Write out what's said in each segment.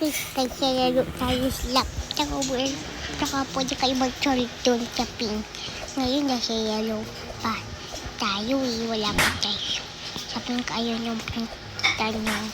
Naglalaro tayo sa laptop. Saka pwede kayo mag-solve doon sa pink. Ngayon nasa yellow pa tayo eh. Wala pa tayo. Sa pink ayaw yung pink tanong.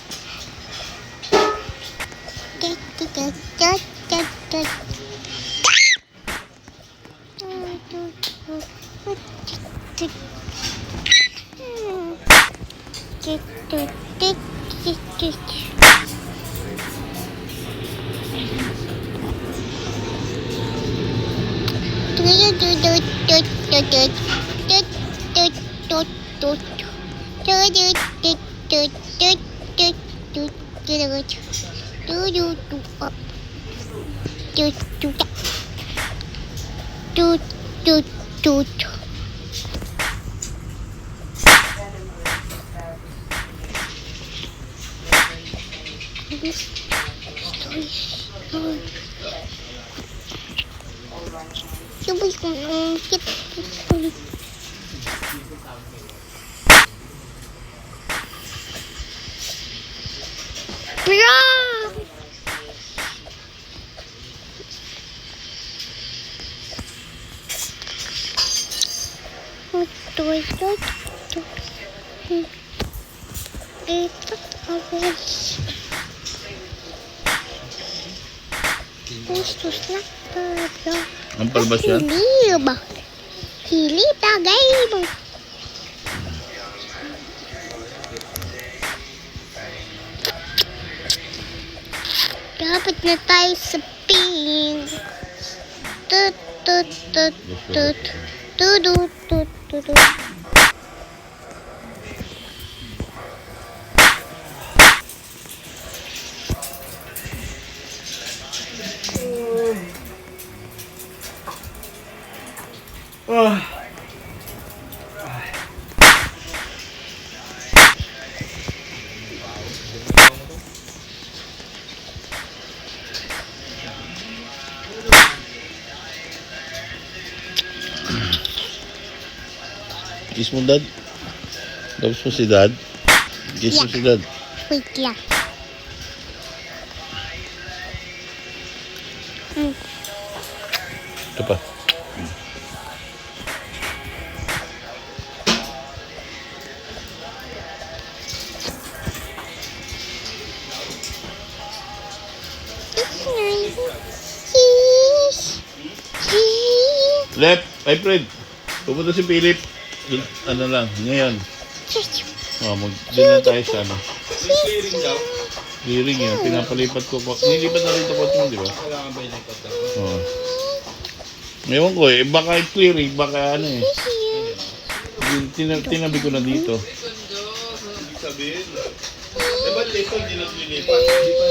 Sabay kong angkit. Bra! Ito awas. Gustos lang pada. Ampal ba siya? Hilib. Hilib tagay mo. Dapat na tayo sa pink. Tut tut tut tut. Tudut tut tut. Kiss mo dad. Tapos mo si dad. Kiss mo Yeah. si dad. Wait lang. Ito pa. It's nice. Cheese. Cheese. Lep, ay Fred. Pupunta si Philip. Ano lang, ngayon. Doon na tayo sa ano. Clearing yan, pinapalipat ko. Nilipat na rin ito mo, di ba? Oo. Ngayon ko eh, baka clearing, baka ano eh. Tinabi ko na dito. Sabihin, eh ba't dito hindi naglilipat? Hindi pa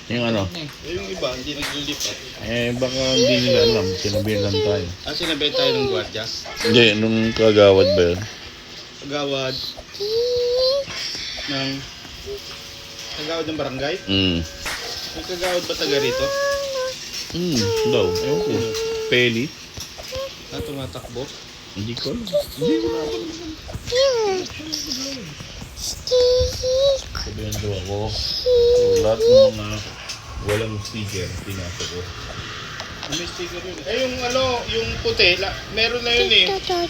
Yung ano, yung iba, hindi naglilipat. eh baka hindi nila alam, sinabihan lang tayo. Sinabihan tayo ng gwardiya? Hindi, nung kagawad ba yun? Kagawad ng barangay? May kagawad ba taga rito? Daw, ewan ko. Peli? Na tumatakbo? Hindi ko alam. Hindi ko alam. Sabihan daw ako, lahat ng mga walang sticker, pinasa ko. May sticker yun. Eh yung ano, yung puti, meron na yun eh.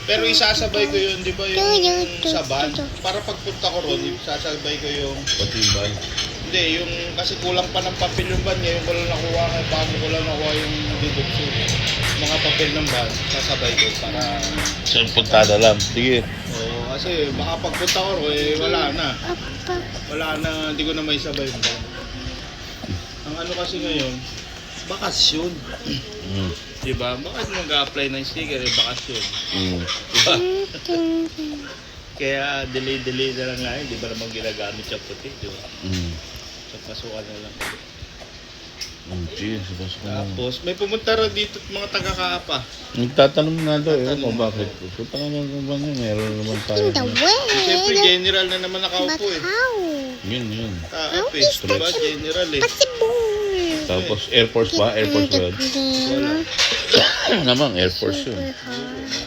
Pero isasabay ko yun, di ba yung sa van? Para pagpunta ko ron, isasabay ko yung... Pati yung ban. Hindi, yung kasi kulang pa ng papel yung van. Ngayon ko lang nakuha, bago ko lang nakuha yung dudukso. Mga papel ng van, sasabay ko para... Saan puntada lang? Sige. Oo, kasi baka pagpunta ko ron, eh wala na. Wala na, hindi ko na may sabay yung van. Ang ano kasi ngayon, bakasyon. Diba? Bakit mag-a-apply ng sticker? Eh, bakasyon. Diba? Kaya delay na lang nga yun. Di ba naman ginagamit yung puti? Diba? So, pasukan na lang. Cheers. Tapos, may pumunta rin dito at mga taga-kaapa. Nagtatanong nga daw, ewan ko bakit. Punta ka na naman yun, meron naman tayo. Siyempre, general na naman nakaupo eh. Yun. Kaapa eh. Diba? General eh. Tapos Air Force ba? Air Force ba? Wala. Namang Air Force yun.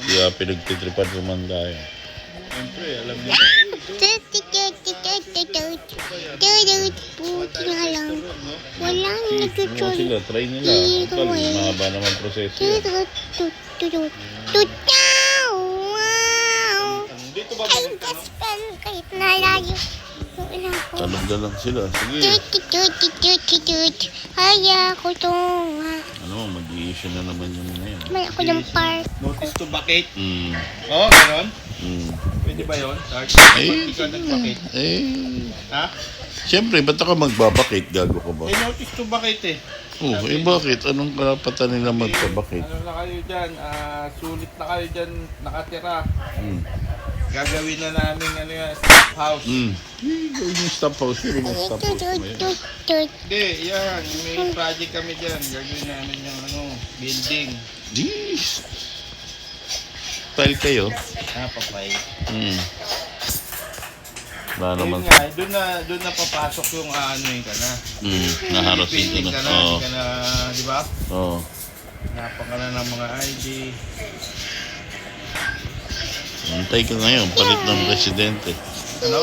Kaya pinagtitripan naman tayo. Siyempre, alam niyo na. Puti na lang. Walang Sige, ano nagtutul. sila, try nila. Tol, mahaba naman proseso yan. Wow! Dito ba Ay, balik ka, no? best friend, kahit nalayo. Wala ko. Talog na lang sila. Sige. Haya ko to. Ano, mag-i-issue na naman yung ngayon. May ako ng park. Notice to vacate. Mm. Oo, gano'n? Mm. Pwede ba yun, Sarge? Eh, Pag ikaw nag-vacate. eh, Ha? siyempre, ba't ako magbabakit? Gago ka ba? Eh, notice to vacate eh. Oh, eh bakit? Anong karapatan nila magpabakit? Ano na kayo dyan? Sulit na kayo dyan nakatira. Mm. Gagawin na namin ano yan, staff house. Mm. Eh, gawin yung stop house. Yun yung stop house mo yan. Hindi, yan. May project kami dyan. Gagawin namin yung ano, building. Jeez. Style kayo. Papay. Mm. Wala naman. Ayun nga, doon na papasok yung ano ka na. Mm. Naharas Building dito ka na. na, Oo. hindi ka na, di ba? Oo. Napang ka na ng mga ID. Antay ka ngayon, palit ng presidente. Ano?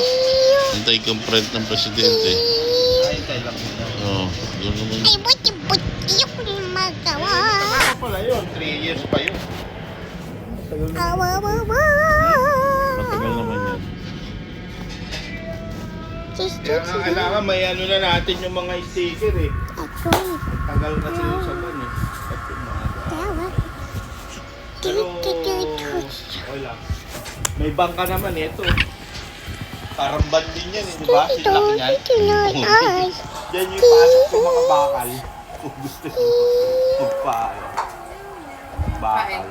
Antay kang palit ng presidente. Ay, tayo lang yun. Oo. Yun naman. Ay, buti-buti yung magawa. Ano pala yun? 3 years pa yun. Awawawa. Matagal naman yan. Kaya nga kailangan may ano na natin yung mga sticker eh. Ako. Tagal na sila sa ban eh. At yung mga Tawa. Pero, okay lang. May bangka naman ito. Parang ban din yan eh, di ba? Silak niyan. Ay. Yan yung pasok sa mga bakal. Kung gusto nyo magpaano. Bakal.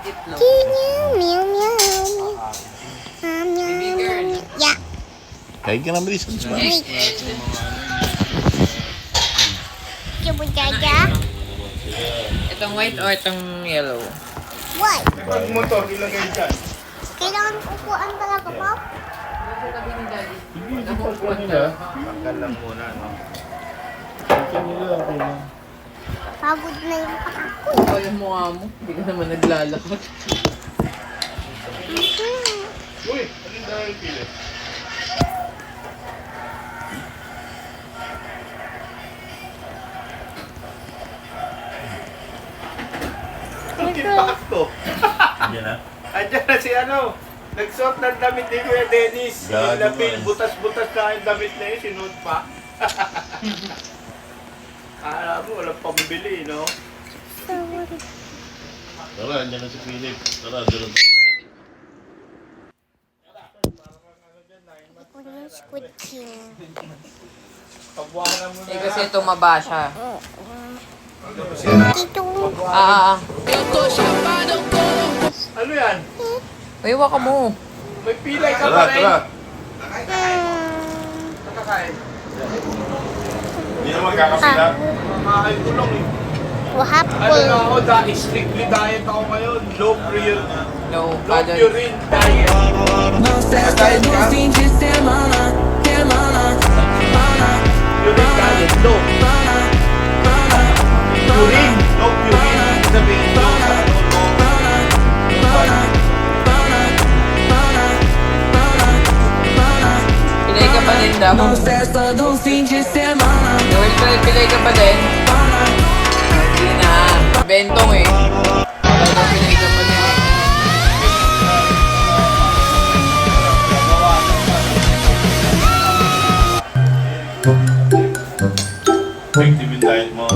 Itlog. Meow, meow, meow. Baby girl. Yeah. Kahit ka naman isang sma. Wait. Yung mga ano Kabudada. Itong white or itong yellow? What? yun. Pag motor, ilagay dyan. Kailangan upuan talaga, Pop? Hindi, di pa ko nila. Pagkal lang muna, no? Ito nila, okay lang. Pagod na yung pako. Ikaw yung mukha mo. Hindi ka naman naglalakad. Uy, alin dahil pili? Ang impacto. Yan na. Andiyan na si ano. Nagsuot ng damit ni Kuya Dennis. Gago Yung lapil, man. butas-butas na yung damit na yun, sinuot pa. Alam mo, walang pambili, no? Tara, andyan na si Philip. Tara, doon. Ako yung Squid King. Pagwanan mo Eh na. kasi tumaba siya. Ito. Ano yan? Uy, waka mo. May pilay ka Tara, pa rin. tara. Nakakain. Hindi naman kakapila. Makakain ko lang eh. Ano Wahapol. na ako, strictly diet ako ngayon. Low purine. No, Low pardon. purine diet. Diet ka? Purine diet, low. Purine, low purine. Sabihin ko sa ano, low. Pilay ka pa din daw. Noel, pilay ka pa din. Hindi na. Bentong eh. Wala na pilay ka pa din. Effective yung diet mo.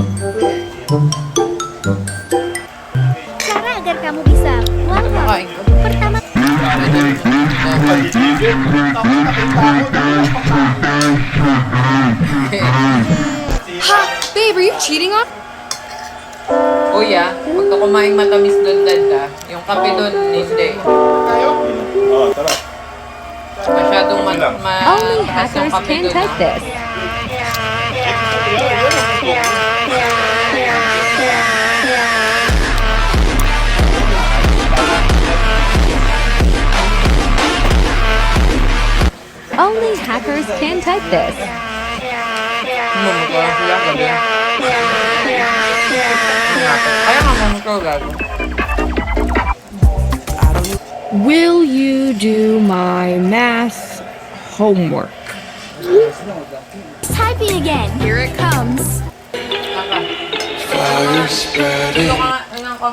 Cara agar kamu bisa Ano makain ko? pertama Babe, are you cheating on? Kuya, huwag ka kumain matamis doon, dad. Yung kape doon, hindi. Oo, tara. Masyadong Only mataas yung hackers kape can doon. type this. Only hackers can type this. Mumukha sila, gabi. Kaya nga mumukha, gago. Will you do my math homework? typing again. Here it comes. Ito ka nga, tingnan ko.